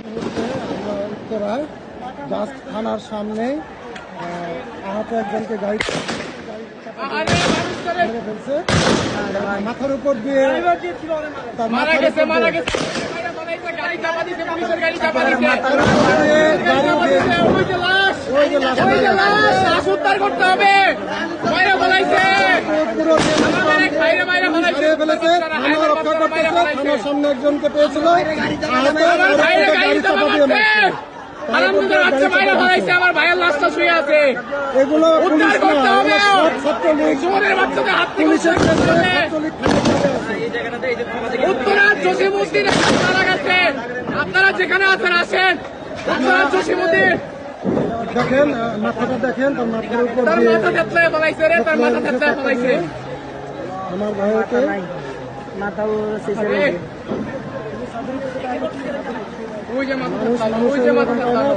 আমরা উত্তরায় জাস্ট থানার সামনে আহত একজনকে গাড়ি ফেলছে, মাথার উপর দিয়ে তার মাথা গেছে, থানার সামনে একজনকে পেয়েছিল, আমার ভাইয়ের লাশটা শুয়ে আছে। এগুলো উত্তরার জসিমউদ্দিন মারা গেছে। আপনারা যেখানে আছেন আসেন। উত্তরার জসিমউদ্দিন দেখেন, মাথাটা দেখেন, তার মাথার উপর তার মাথা থেতলে ফেলাইছে রে, তার মাথা থেতলে ফেলাইছে। আমার ভাইকে মাথা ওই যে মাথা থেতলানো, ওই যে মাথা থেতলানো।